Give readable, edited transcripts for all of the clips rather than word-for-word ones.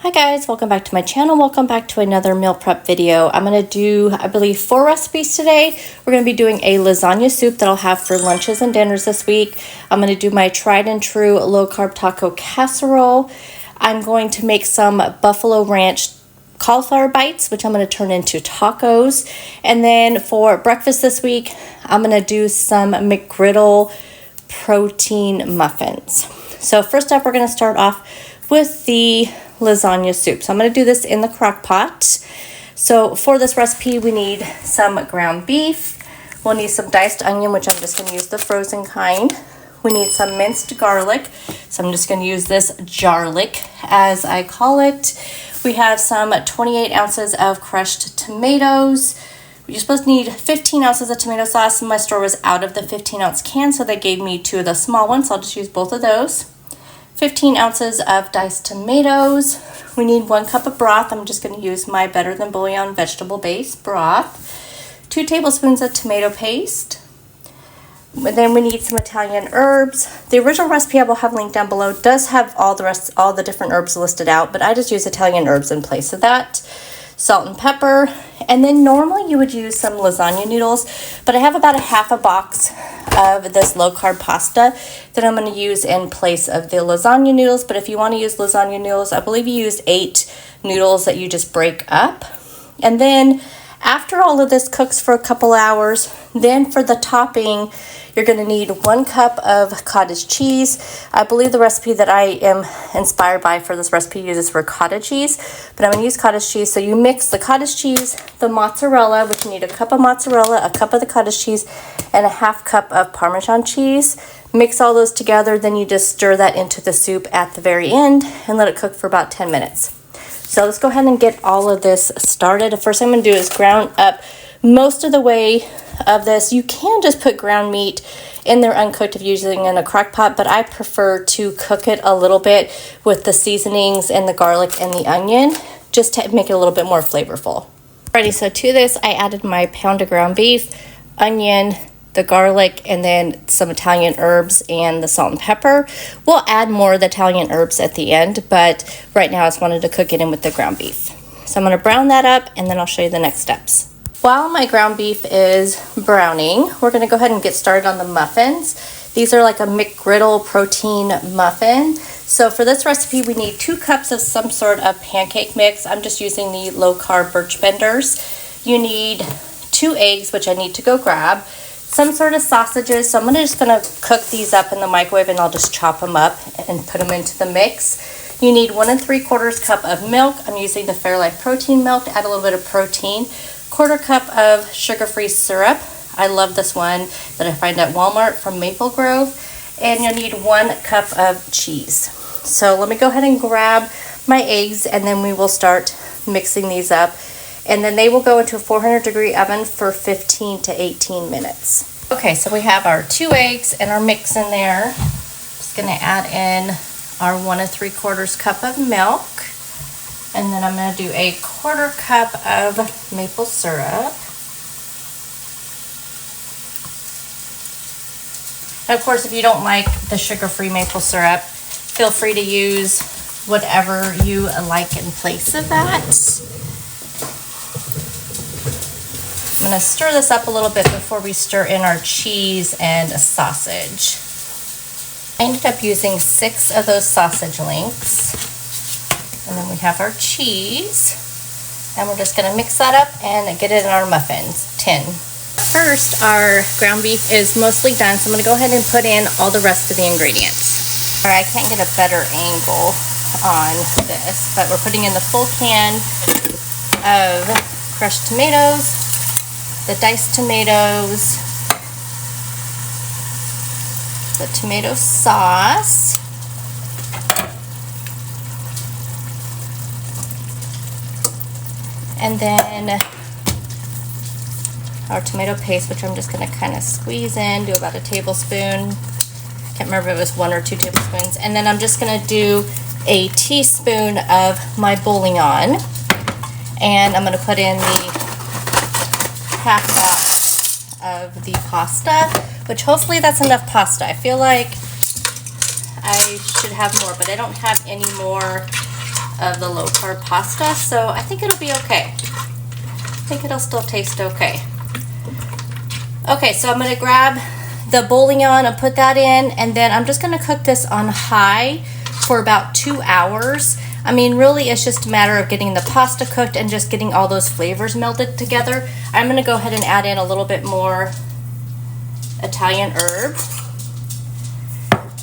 Hi guys, welcome back to my channel. Welcome back to another meal prep video. I'm going to do, I believe, 4 recipes today. We're going to be doing a lasagna soup that I'll have for lunches and dinners this week. I'm going to do my tried and true low carb taco casserole. I'm going to make some buffalo ranch cauliflower bites, which I'm going to turn into tacos. And then for breakfast this week, I'm going to do some McGriddle protein muffins. So first up, we're going to start off with the lasagna soup. So I'm going to do this in the crock pot. So for this recipe, we need some ground beef. We'll need some diced onion, which I'm just going to use the frozen kind. We need some minced garlic. So I'm just going to use this jarlic, as I call it. We have some 28 ounces of crushed tomatoes. You're supposed to need 15 ounces of tomato sauce. My store was out of the 15-ounce can, so they gave me 2 of the small ones. So I'll just use both of those. 15 ounces of diced tomatoes. We need 1 cup of broth. I'm just going to use my Better Than Bouillon vegetable base broth. 2 tablespoons of tomato paste. And then we need some Italian herbs. The original recipe I will have linked down below does have all the different herbs listed out, but I just use Italian herbs in place of that. Salt and pepper. And then normally you would use some lasagna noodles, but I have about a half a box of this low carb pasta that I'm going to use in place of the lasagna noodles. But if you want to use lasagna noodles, I believe you use 8 noodles that you just break up. And then after all of this cooks for a couple hours, then for the topping, you're going to need 1 cup of cottage cheese. I believe the recipe that I am inspired by for this recipe uses ricotta cheese, but I'm going to use cottage cheese. So you mix the cottage cheese, the mozzarella, which you need a cup of mozzarella, a cup of the cottage cheese, and a half cup of Parmesan cheese. Mix all those together, then you just stir that into the soup at the very end and let it cook for about 10 minutes. So let's go ahead and get all of this started. The first thing I'm going to do is ground up most of the way of this. You can just put ground meat in there uncooked if you're using in a crock pot, but I prefer to cook it a little bit with the seasonings and the garlic and the onion just to make it a little bit more flavorful. Alrighty, so to this I added my pound of ground beef, onion, the garlic, and then some Italian herbs and the salt and pepper. We'll add more of the Italian herbs at the end, but right now I just wanted to cook it in with the ground beef. So I'm going to brown that up and then I'll show you the next steps. While my ground beef is browning, we're going to go ahead and get started on the muffins. These are like a McGriddle protein muffin. So for this recipe, we need 2 cups of some sort of pancake mix. I'm just using the low carb birch benders. You need 2 eggs, which I need to go grab. Some sort of sausages. So I'm just going to cook these up in the microwave and I'll just chop them up and put them into the mix. You need 1 3/4 cup of milk. I'm using the Fairlife protein milk to add a little bit of protein. 1/4 cup of sugar-free syrup. I love this one that I find at Walmart from Maple Grove. And you'll need 1 cup of cheese. So let me go ahead and grab my eggs and then we will start mixing these up. And then they will go into a 400-degree oven for 15 to 18 minutes. Okay, so we have our 2 eggs and our mix in there. Just going to add in our 1 3/4 cup of milk. And then I'm going to do a 1/4 cup of maple syrup. And of course, if you don't like the sugar-free maple syrup, feel free to use whatever you like in place of that. I'm going to stir this up a little bit before we stir in our cheese and sausage. I ended up using 6 of those sausage links. And then we have our cheese. And we're just going to mix that up and get it in our muffin tin. First, our ground beef is mostly done, so I'm going to go ahead and put in all the rest of the ingredients. All right, I can't get a better angle on this, but we're putting in the full can of crushed tomatoes, the diced tomatoes, the tomato sauce, and then our tomato paste, which I'm just going to kind of squeeze in, do about a tablespoon. Can't remember if it was 1 or 2 tablespoons. And then I'm just going to do a teaspoon of my bouillon, and I'm going to put in the half cup of the pasta, which hopefully that's enough pasta. I feel like I should have more, but I don't have any more of the low carb pasta, so I think it'll be okay. I think it'll still taste okay. Okay, so I'm going to grab the bouillon and put that in, and then I'm just going to cook this on high for about 2 hours. I mean, really, it's just a matter of getting the pasta cooked and just getting all those flavors melded together. I'm going to go ahead and add in a little bit more Italian herb.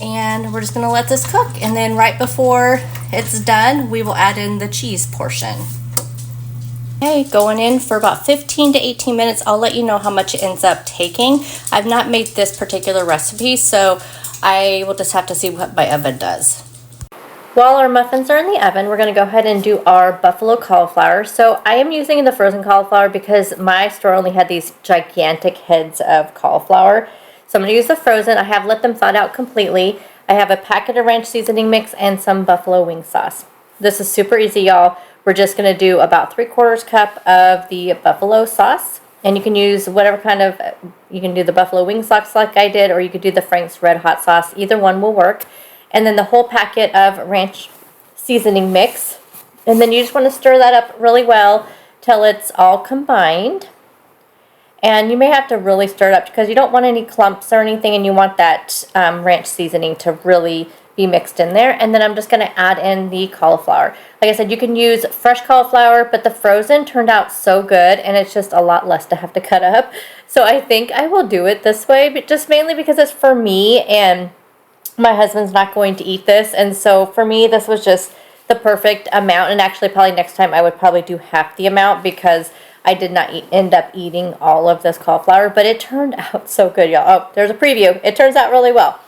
And we're just going to let this cook. And then right before it's done, we will add in the cheese portion. Okay, going in for about 15 to 18 minutes. I'll let you know how much it ends up taking. I've not made this particular recipe, so I will just have to see what my oven does. While our muffins are in the oven, we're going to go ahead and do our buffalo cauliflower. So I am using the frozen cauliflower because my store only had these gigantic heads of cauliflower. So I'm going to use the frozen. I have let them thaw out completely. I have a packet of ranch seasoning mix and some buffalo wing sauce. This is super easy, y'all. We're just going to do about 3/4 cup of the buffalo sauce. And you can use whatever kind of, you can do the buffalo wing sauce like I did, or you could do the Frank's Red Hot sauce. Either one will work. And then the whole packet of ranch seasoning mix. And then you just want to stir that up really well till it's all combined. And you may have to really stir it up because you don't want any clumps or anything, and you want that ranch seasoning to really be mixed in there. And then I'm just going to add in the cauliflower. Like I said, you can use fresh cauliflower, but the frozen turned out so good, and it's just a lot less to have to cut up. So I think I will do it this way, but just mainly because it's for me, and my husband's not going to eat this. And so for me, this was just the perfect amount. And actually, probably next time I would probably do half the amount because I did not end up eating all of this cauliflower, but it turned out so good, y'all. Oh, there's a preview. It turns out really well.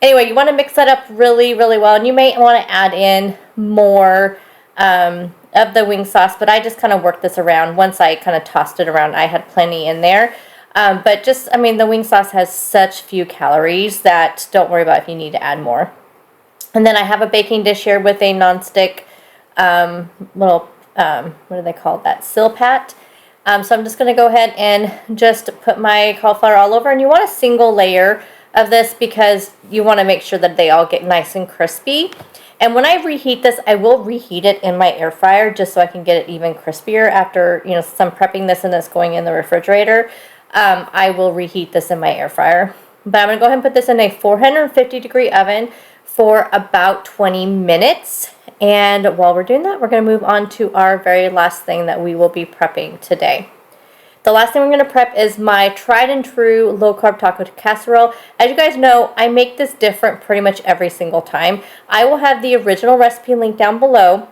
Anyway, you want to mix that up really, really well, and you may want to add in more of the wing sauce, but I just kind of worked this around. Once I kind of tossed it around, I had plenty in there. But just, I mean, the wing sauce has such few calories that don't worry about if you need to add more. And then I have a baking dish here with a nonstick little, what do they call that, silpat. So I'm just going to go ahead and just put my cauliflower all over. And you want a single layer of this because you want to make sure that they all get nice and crispy. And when I reheat this, I will reheat it in my air fryer just so I can get it even crispier after, you know, some prepping this and it's going in the refrigerator. I will reheat this in my air fryer. But I'm going to go ahead and put this in a 450-degree oven for about 20 minutes. And while we're doing that, we're going to move on to our very last thing that we will be prepping today. The last thing we're going to prep is my tried and true low carb taco casserole. As you guys know, I make this different pretty much every single time. I will have the original recipe linked down below,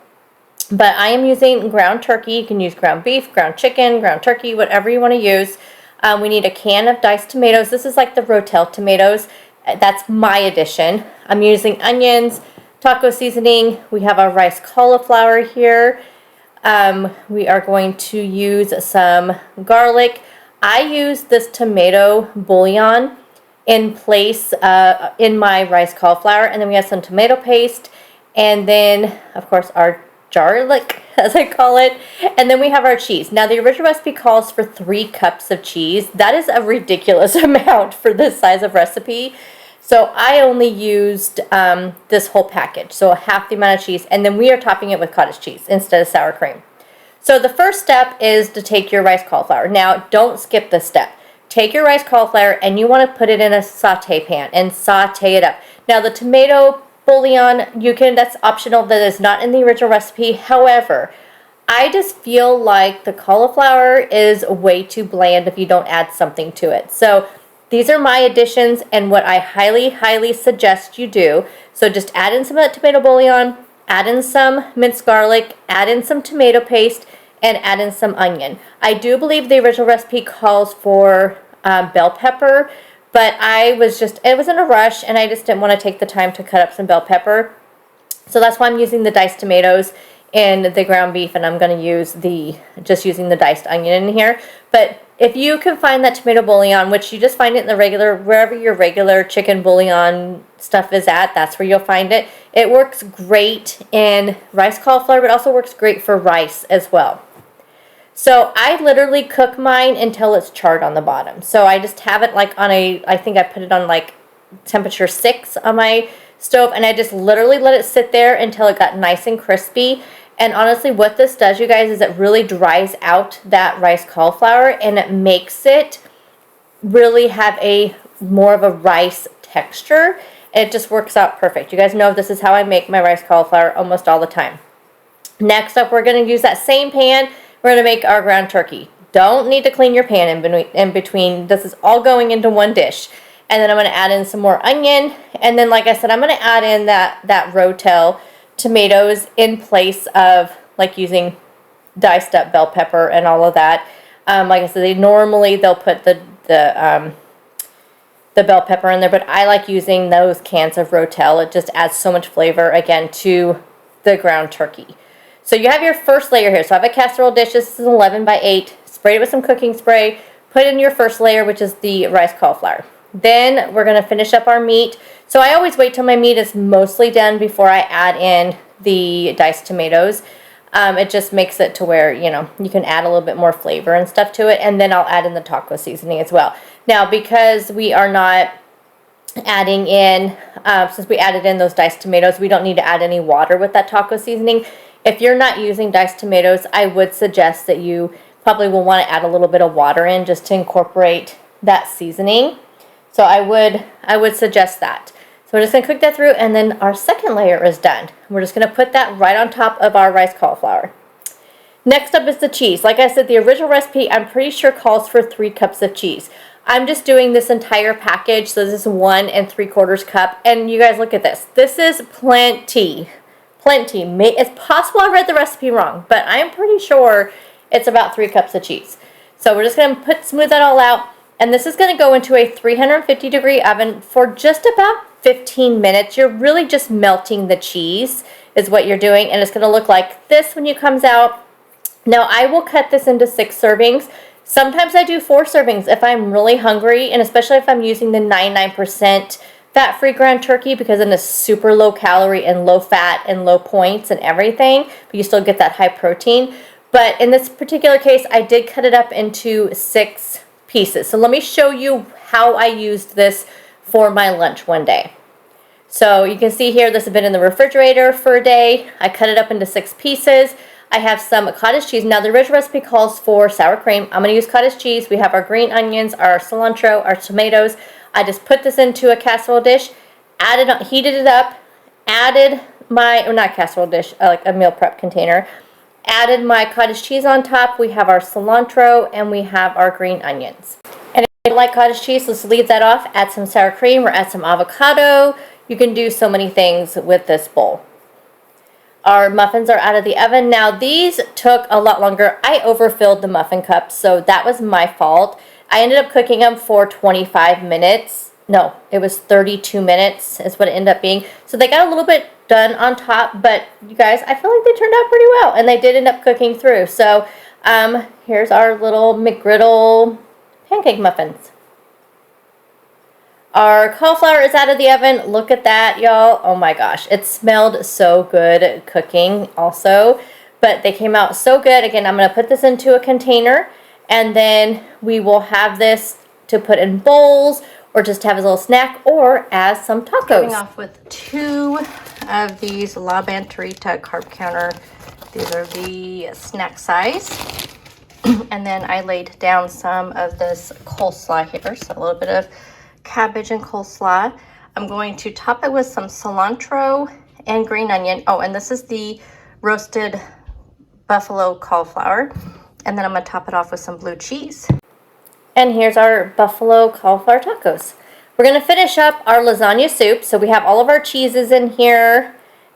but I am using ground turkey. You can use ground beef, ground chicken, ground turkey, whatever you want to use. We need a can of diced tomatoes. This is like the Rotel tomatoes. That's my addition. I'm using onions, taco seasoning. We have our rice cauliflower here. We are going to use some garlic. I use this tomato bouillon in place in my rice cauliflower. And then we have some tomato paste. And then, of course, our garlic, as I call it. And then we have our cheese. Now, the original recipe calls for 3 cups of cheese. That is a ridiculous amount for this size of recipe. So I only used this whole package, so half the amount of cheese. And then we are topping it with cottage cheese instead of sour cream. So the first step is to take your rice cauliflower. Now, don't skip this step. Take your rice cauliflower and you want to put it in a saute pan and saute it up. Now, the tomato bouillon, that's optional. That is not in the original recipe. However, I just feel like the cauliflower is way too bland if you don't add something to it. So these are my additions and what I highly, highly suggest you do. So just add in some of that tomato bouillon, add in some minced garlic, add in some tomato paste, and add in some onion. I do believe the original recipe calls for bell pepper, but it was in a rush and I just didn't want to take the time to cut up some bell pepper. So that's why I'm using the diced tomatoes and the ground beef, and I'm going to use just using the diced onion in here. But if you can find that tomato bouillon, which you just find it in the wherever your regular chicken bouillon stuff is at, that's where you'll find it. It works great in rice cauliflower, but also works great for rice as well. So I literally cook mine until it's charred on the bottom. So I just have it like I think I put it on like temperature 6 on my stove, and I just literally let it sit there until it got nice and crispy. And honestly, what this does, you guys, is it really dries out that rice cauliflower, and it makes it really have a more of a rice texture. And it just works out perfect. You guys know this is how I make my rice cauliflower almost all the time. Next up, we're going to use that same pan. We're going to make our ground turkey. Don't need to clean your pan in between. This is all going into one dish. And then I'm going to add in some more onion. And then, like I said, I'm going to add in that Rotel tomatoes in place of like using diced up bell pepper and all of that. Like I said, they'll put the bell pepper in there, but I like using those cans of Rotel. It just adds so much flavor, again, to the ground turkey. So you have your first layer here. So I have a casserole dish. This is 11 by 8. Sprayed it with some cooking spray. Put in your first layer, which is the rice cauliflower. Then we're going to finish up our meat. So I always wait till my meat is mostly done before I add in the diced tomatoes. It just makes it to where, you know, you can add a little bit more flavor and stuff to it. And then I'll add in the taco seasoning as well. Now, because we are not adding in, since we added in those diced tomatoes, we don't need to add any water with that taco seasoning. If you're not using diced tomatoes, I would suggest that you probably will want to add a little bit of water in just to incorporate that seasoning. So I would suggest that. So we're just going to cook that through, and then our second layer is done. We're just going to put that right on top of our rice cauliflower. Next up is the cheese. Like I said, the original recipe, I'm pretty sure calls for 3 cups of cheese. I'm just doing this entire package, so this is 1 3/4 cup. And you guys look at this. This is plenty. Plenty. It's possible I read the recipe wrong, but I'm pretty sure it's about 3 cups of cheese. So we're just going to smooth that all out. And this is going to go into a 350-degree oven for just about 15 minutes. You're really just melting the cheese is what you're doing. And it's going to look like this when it comes out. Now, I will cut this into 6 servings. Sometimes I do 4 servings if I'm really hungry, and especially if I'm using the 99% fat-free ground turkey, because then it's super low calorie and low fat and low points and everything, but you still get that high protein. But in this particular case, I did cut it up into 6 pieces. So let me show you how I used this for my lunch one day. So you can see here, this has been in the refrigerator for a day. I cut it up into 6 pieces. I have some cottage cheese. Now the original recipe calls for sour cream. I'm going to use cottage cheese. We have our green onions, our cilantro, our tomatoes. I just put this into a casserole dish, heated it up, added my, or not casserole dish, like a meal prep container, added my cottage cheese on top. We have our cilantro and we have our green onions. And if you like cottage cheese, let's leave that off. Add some sour cream or add some avocado. You can do so many things with this bowl. Our muffins are out of the oven. Now these took a lot longer. I overfilled the muffin cups, so that was my fault. I ended up cooking them for 25 minutes. No, it was 32 minutes is what it ended up being. So they got a little bit done on top, but you guys, I feel like they turned out pretty well, and they did end up cooking through. So here's our little McGriddle pancake muffins. Our cauliflower is out of the oven. Look at that, y'all. Oh my gosh, it smelled so good cooking also, but they came out so good. Again, I'm going to put this into a container, and then we will have this to put in bowls or just have as a little snack or as some tacos. Starting off with 2 of these La Banterita carb counter. These are the snack size. And then I laid down some of this coleslaw here, so a little bit of cabbage and coleslaw. I'm going to top it with some cilantro and green onion. Oh, and this is the roasted buffalo cauliflower. And then I'm going to top it off with some blue cheese. And here's our buffalo cauliflower tacos. We're going to finish up our lasagna soup. So we have all of our cheeses in here,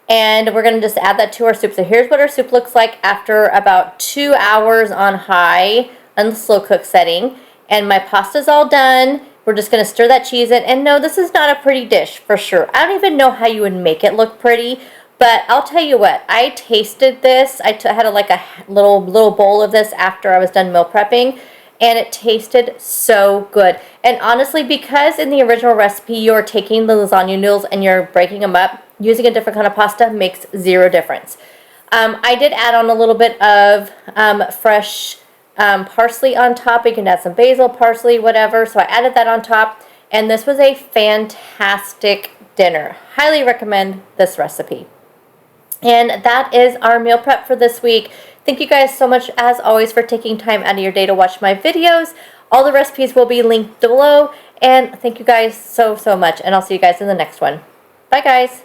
and we're going to just add that to our soup. So here's what our soup looks like after about 2 hours on high on the slow cook setting. And my pasta's all done. We're just going to stir that cheese in. And no, this is not a pretty dish for sure. I don't even know how you would make it look pretty. But I'll tell you what, I tasted this. I had like a little bowl of this after I was done meal prepping. And it tasted so good. And honestly, because in the original recipe, you're taking the lasagna noodles and you're breaking them up, using a different kind of pasta makes 0 difference. I did add on a little bit of fresh parsley on top. You can add some basil, parsley, whatever. So I added that on top, and this was a fantastic dinner. Highly recommend this recipe. And that is our meal prep for this week. Thank you guys so much, as always, for taking time out of your day to watch my videos. All the recipes will be linked below. And thank you guys so much. And I'll see you guys in the next one. Bye, guys.